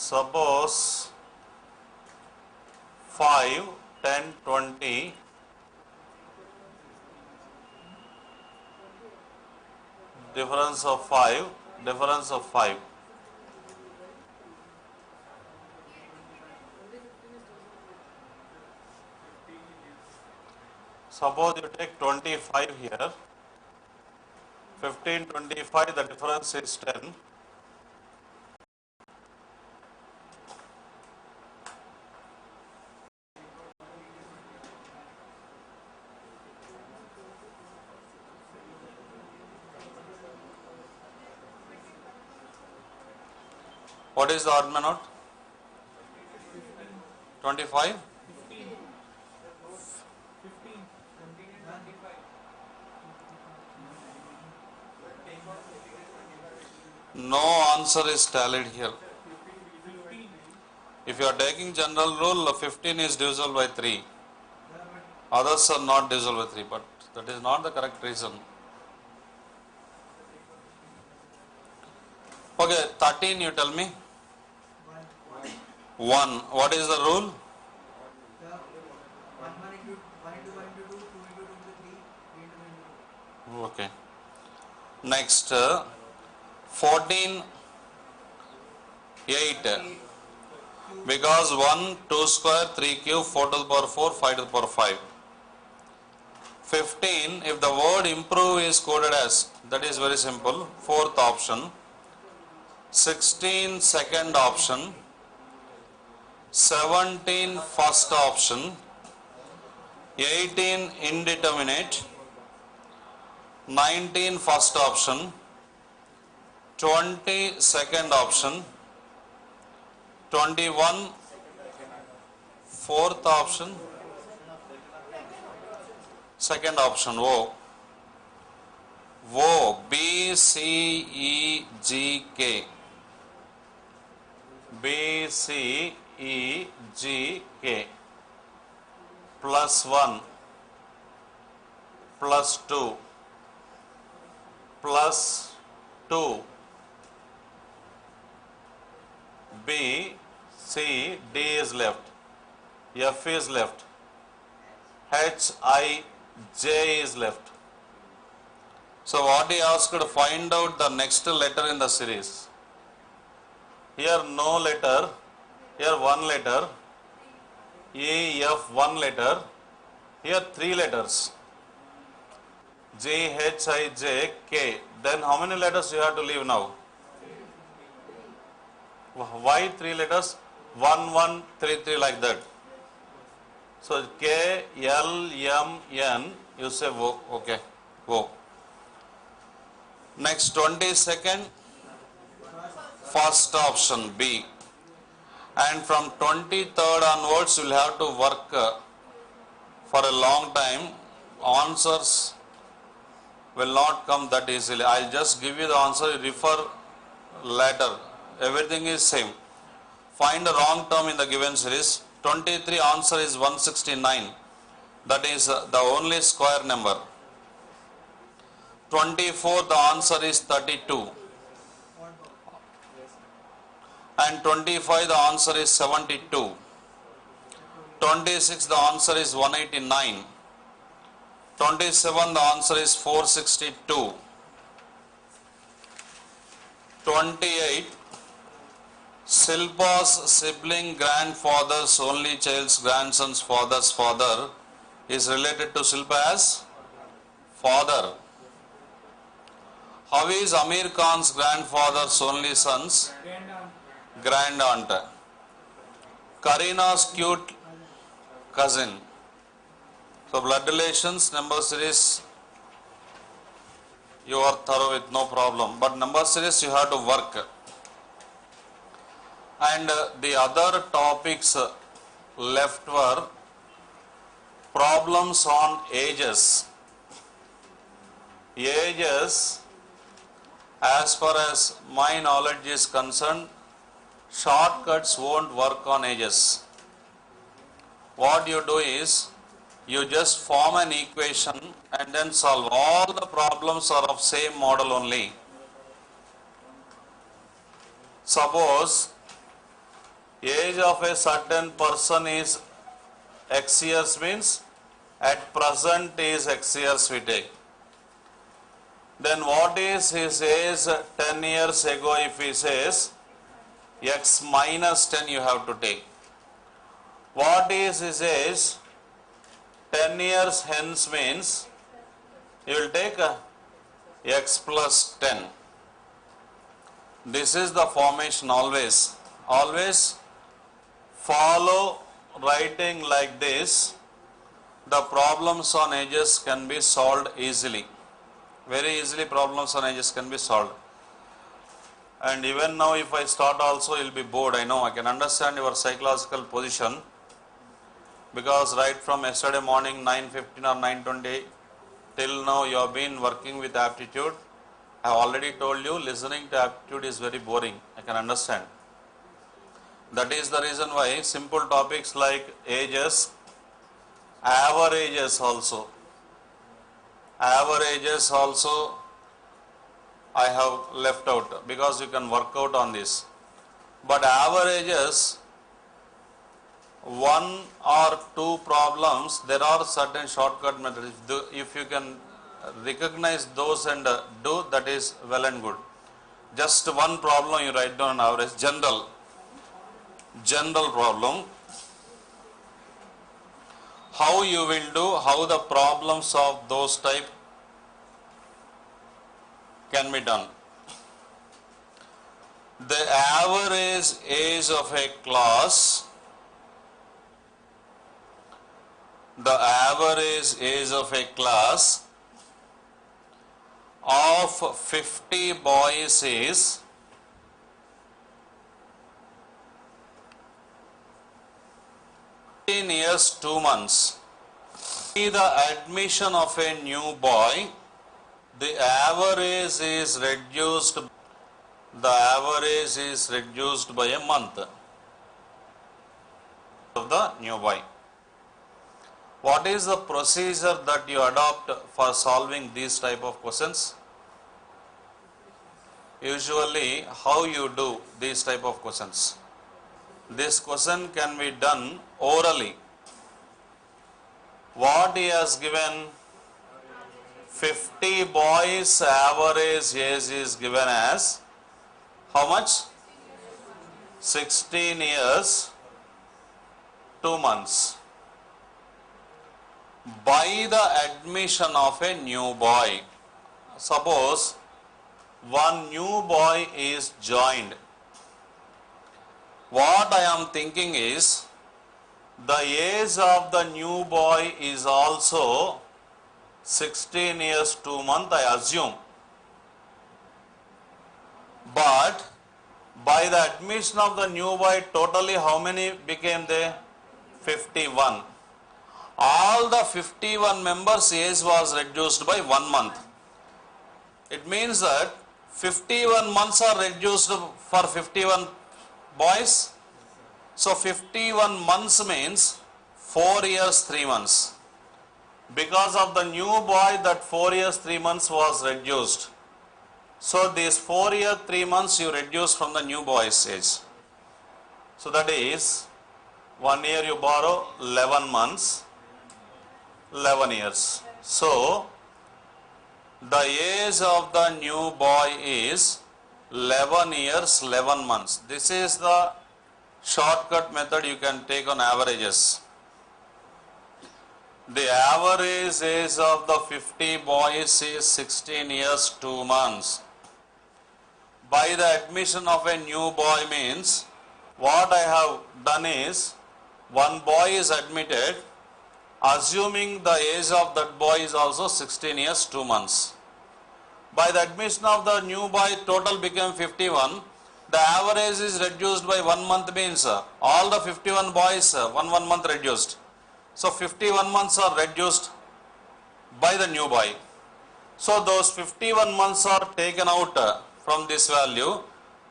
suppose 5, 10, 20 difference of 5. Suppose you take 25 here, 15, 25, the difference is 10. What is the odd man out? 25? No answer is tallied here. If you are taking general rule, 15 is divisible by 3. Others are not divisible by 3, but that is not the correct reason. Okay, 13 you tell me. 1. What is the rule? Okay. Next, 14, 8. Because 1, 2 square, 3 cube, 4 to the power 4, 5 to the power 5. 15, if the word improve is coded as, that is very simple, 4th option. 16, second option. 17, first option. 18, indeterminate. 19, first option. 20, second option. 21, fourth option. Second option, O. O, B, C, E, G, K. B, C, E, G, K. Plus 1, plus 2, plus 2. B, C, D is left. F is left. H, I, J is left. So what he asked to find out the next letter in the series. Here no letter, here one letter, E, F one letter, here 3 letters, G, H, I, J, K. Then how many letters you have to leave now? Why 3 letters? 1, 1, 3, 3 like that. So K, L, M, N, you say O, okay, O. Next 22nd, first option B. And from 23rd onwards you will have to work for a long time. Answers will not come that easily. I will just give you the answer, you refer later. Everything is same. Find the wrong term in the given series. 23 answer is 169. That is the only square number. 24 the answer is 32. And 25 the answer is 72. 26 the answer is 189. 27 the answer is 462. 28 Silpa's sibling grandfather's only child's grandson's father's father is related to Silpa as father. How is Amir Khan's grandfather's only son's grand aunt? Karina's cute cousin. So blood relations, number series, you are thorough with no problem. But number series you have to work. And the other topics left were problems on ages. Ages, as far as my knowledge is concerned, shortcuts won't work on ages. What you do is, you just form an equation and then solve. All the problems are of same model only. Suppose age of a certain person is X years means at present is X years we take. Then what is his age 10 years ago if he says X minus 10 you have to take. What is his age 10 years hence means you will take X plus 10. This is the formation always. Always follow writing like this. The problems on ages can be solved easily. Very easily problems on ages can be solved. And even now if I start also you will be bored. I know, I can understand your psychological position. Because right from yesterday morning 9:15 or 9:20 till now you have been working with aptitude. I have already told you listening to aptitude is very boring. I can understand. That is the reason why simple topics like ages, averages also I have left out because you can work out on this. But averages, one or two problems, there are certain shortcut methods. If you can recognize those and do, that is well and good. Just one problem you write down on average, general problem. How you will do, how the problems of those type can be done. The average age of a class, the average age of a class of 50 boys is 15 years 2 months. The admission of a new boy, the average is reduced by a month of the new boy. What is the procedure that you adopt for solving these type of questions? Usually, how you do these type of questions? This question can be done orally. What he has given, 50 boys average age is given as how much? 16 years 2 months. By the admission of a new boy, suppose one new boy is joined. What I am thinking is, the age of the new boy is also 16 years 2 months, I assume. But by the admission of the new boy, totally how many became there? 51. All the 51 members' age was reduced by 1 month. It means that 51 months are reduced for 51 boys. So 51 months means 4 years 3 months. Because of the new boy, that 4 years 3 months was reduced. So this 4 years 3 months you reduce from the new boy's age. So that is 1 year you borrow 11 months, 11 years. So the age of the new boy is 11 years 11 months. This is the shortcut method you can take on averages. The average age of the 50 boys is 16 years 2 months. By the admission of a new boy means, what I have done is, one boy is admitted, assuming the age of that boy is also 16 years 2 months. By the admission of the new boy, total became 51. The average is reduced by 1 month means all the 51 boys 1 month reduced. So 51 months are reduced by the new boy. So those 51 months are taken out from this value.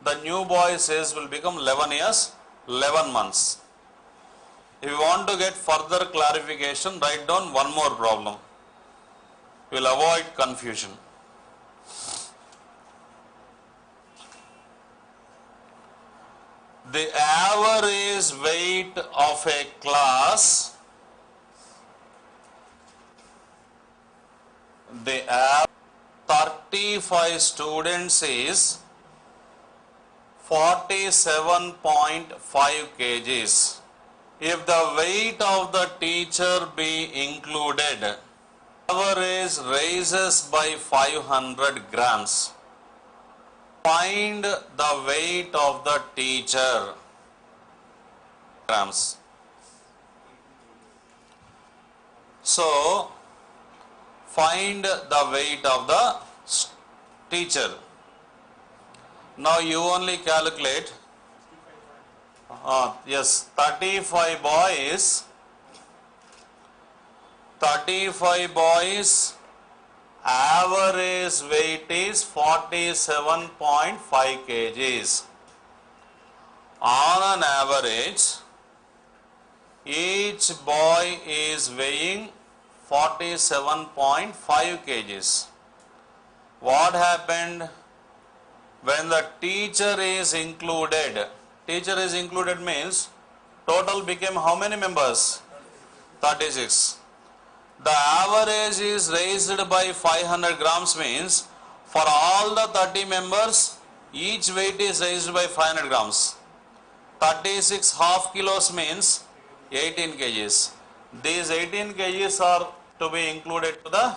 The new boy's age will become 11 years 11 months. If you want to get further clarification, write down one more problem. We will avoid confusion. The average weight of a class, the 35 students is 47.5 kgs. If the weight of the teacher be included, average raises by 500 grams. Find the weight of the teacher. Grams. So, find the weight of the teacher. Now you only calculate. Yes, 35 boys. 35 boys. Average weight is 47.5 kgs. On an average, each boy is weighing 47.5 kgs. What happened when the teacher is included? Teacher is included means total became how many members? 36. The average is raised by 500 grams means for all the 30 members, each weight is raised by 500 grams. 36 half kilos means 18 kgs. These 18 kgs are to be included to the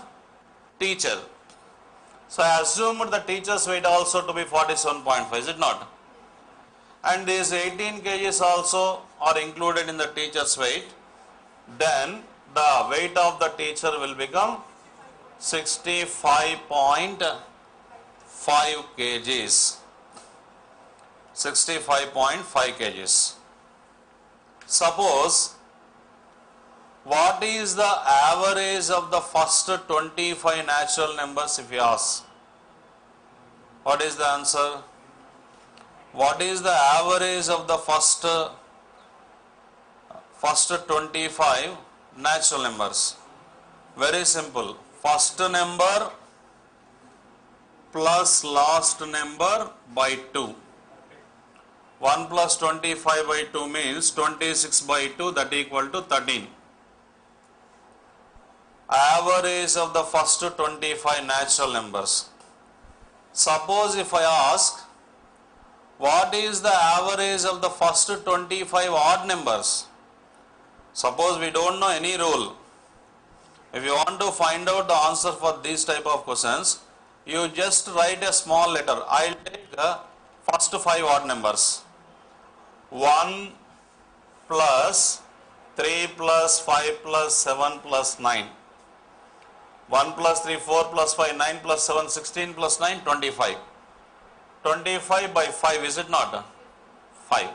teacher. So I assumed the teacher's weight also to be 47.5, is it not? And these 18 kgs also are included in the teacher's weight. Then the weight of the teacher will become 65.5 kgs. 65.5 kgs. Suppose, what is the average of the first 25 natural numbers if you ask? What is the answer? What is the average of the first 25 natural numbers? Very simple. First number plus last number by 2. 1 plus 25 by 2 means 26 by 2, that equal to 13. Average of the first 25 natural numbers. Suppose if I ask, what is the average of the first 25 odd numbers? Suppose we don't know any rule. If you want to find out the answer for these type of questions, you just write a small letter. I'll take the first 5 odd numbers. 1 plus 3 plus 5 plus 7 plus 9. 1 plus 3, 4 plus 5, 9 plus 7, 16 plus 9, 25. 25 by 5, is it not? 5.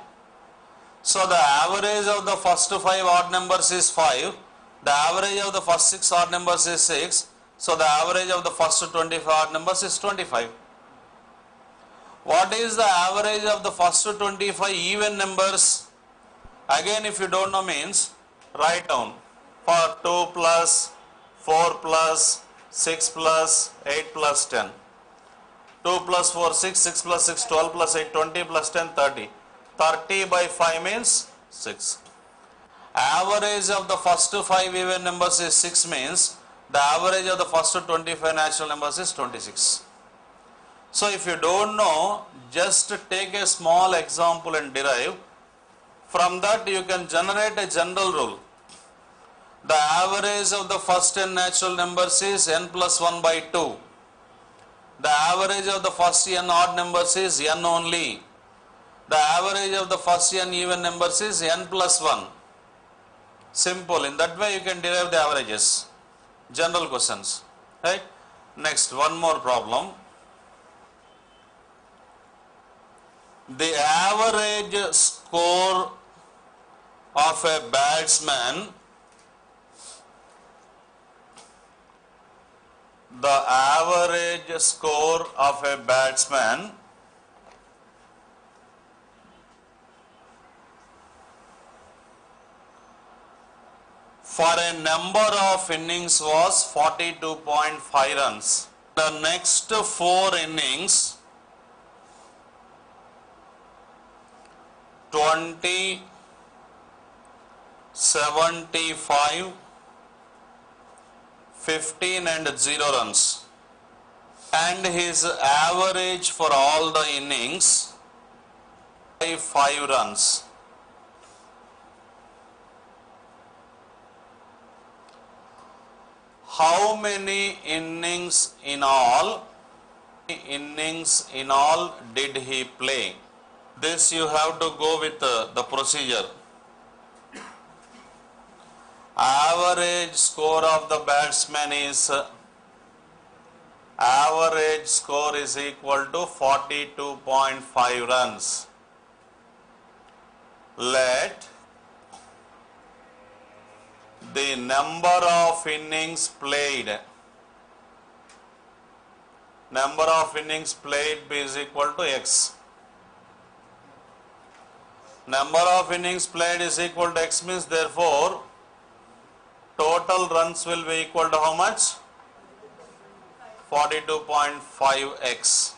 So the average of the first 5 odd numbers is 5. The average of the first 6 odd numbers is 6. So the average of the first 25 odd numbers is 25. What is the average of the first 25 even numbers? Again, if you don't know means, write down. For 2 plus 4 plus 6 plus 8 plus 10. 2 plus 4, 6, 6 plus 6, 12 plus 8, 20 plus 10, 30. 30 by 5 means 6. Average of the first 5 even numbers is 6 means the average of the first 25 natural numbers is 26. So if you don't know, just take a small example and derive. From that you can generate a general rule. The average of the first 10 natural numbers is n plus 1 by 2. The average of the first n odd numbers is n only. The average of the first n even numbers is n plus 1. Simple. In that way you can derive the averages. General questions. Right? Next, one more problem. The average score of a batsman, the average score of a batsman for a number of innings was 42.5 runs. The next 4 innings, 20, 75, 15 and 0 runs. And his average for all the innings by 5 runs. How many innings in all did he play? This you have to go with the procedure. Average score of the batsman is equal to 42.5 runs. Let the number of innings played be is equal to X. Number of innings played is equal to X means therefore total runs will be equal to how much? 42.5x.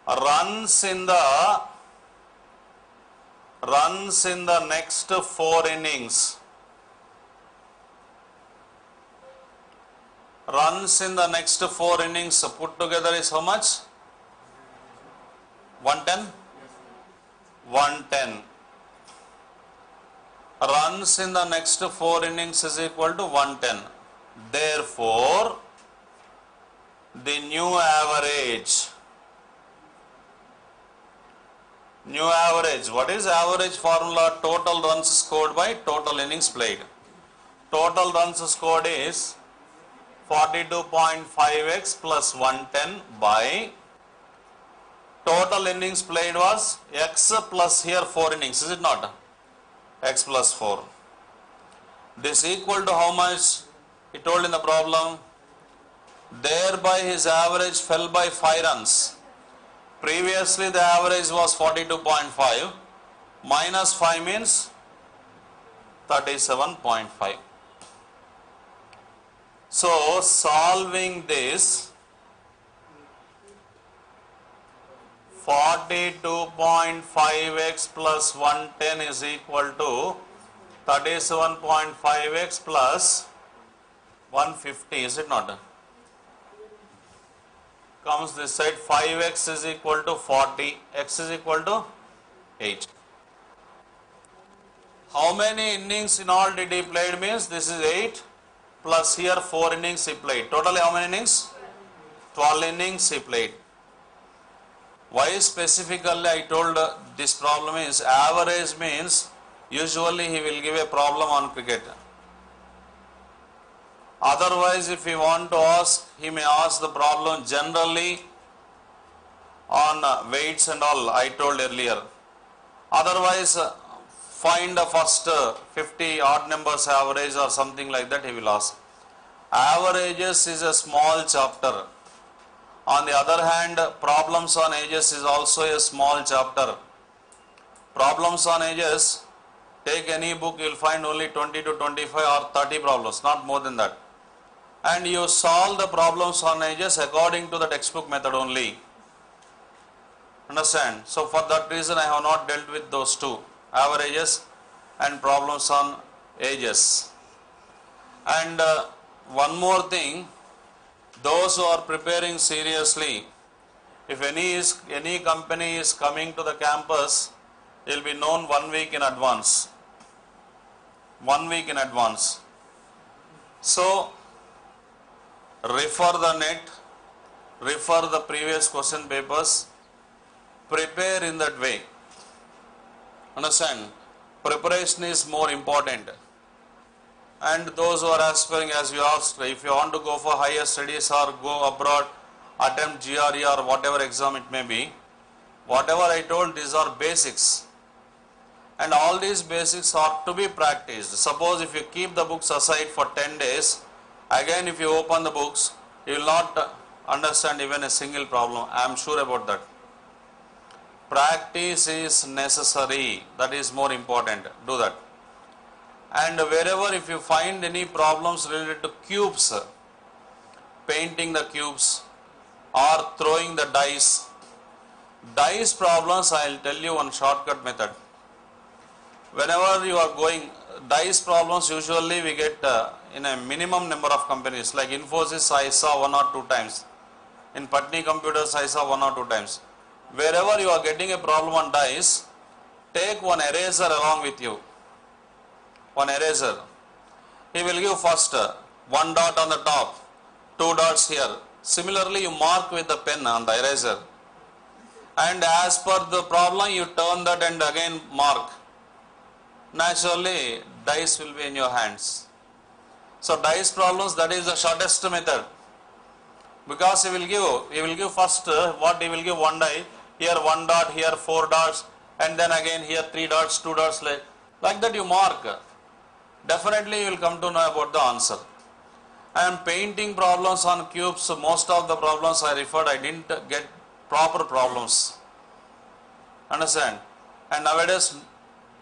Runs in the next 4 innings. Runs in the next 4 innings put together is how much? 110? 110. Runs in the next 4 innings is equal to 110. Therefore, the new average, what is average formula? Total runs scored by total innings played. Total runs scored is 42.5x plus 110 by total innings played was x plus here 4 innings, is it not? X plus 4. This equal to how much? He told in the problem, thereby his average fell by 5 runs. Previously the average was 42.5, minus 5 means 37.5. So solving this, 42.5x plus 110 is equal to 37.5x plus 150, is it not? Comes this side, 5x is equal to 40, x is equal to 8. How many innings in all did he played means this is 8 plus here 4 innings he played. Totally how many innings? 12 innings he played. Why specifically I told this problem is average means usually he will give a problem on cricket. Otherwise, if he want to ask, he may ask the problem generally on weights and all I told earlier. Otherwise, find the first 50 odd numbers average or something like that he will ask. Averages is a small chapter. On the other hand, problems on ages is also a small chapter. Problems on ages, take any book, you will find only 20 to 25 or 30 problems, not more than that. And you solve the problems on ages according to the textbook method only. Understand? So for that reason I have not dealt with those two, averages and problems on ages. And one more thing, those who are preparing seriously, if any company is coming to the campus, it will be known 1 week in advance. 1 week in advance. So refer the net, refer the previous question papers, prepare in that way. Understand? Preparation is more important. And those who are aspiring, as you asked, if you want to go for higher studies or go abroad, attempt GRE or whatever exam it may be, whatever I told, these are basics. And all these basics are to be practiced. Suppose if you keep the books aside for 10 days, again if you open the books, you will not understand even a single problem. I am sure about that. Practice is necessary. That is more important. Do that. And wherever if you find any problems related to cubes, painting the cubes or throwing the dice, Dice problems, I will tell you one shortcut method. Whenever you are going, dice problems usually we get in a minimum number of companies, like Infosys I saw 1 or 2 times. In Patni Computers I saw 1 or 2 times. Wherever you are getting a problem on dice, take one eraser along with you. One eraser. He will give first 1 dot on the top, 2 dots here. Similarly, you mark with the pen on the eraser. And as per the problem, you turn that and again mark. Naturally, dice will be in your hands. So dice problems, that is the shortest method. Because he will give first what he will give 1 die, here 1 dot, here 4 dots, and then again here 3 dots, 2 dots, like that you mark. Definitely you will come to know about the answer. I am painting problems on cubes, so most of the problems I referred, I didn't get proper problems. Understand? And nowadays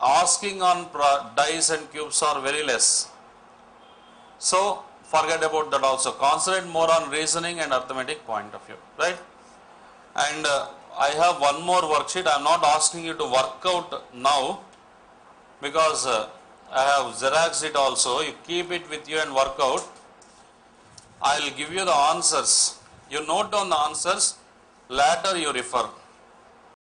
asking on dice and cubes are very less. So forget about that also. Concentrate more on reasoning and arithmetic point of view, right? And I have one more worksheet. I am not asking you to work out now because I have xeroxed it also. You keep it with you and work out. I will give you the answers. You note down the answers, later you refer.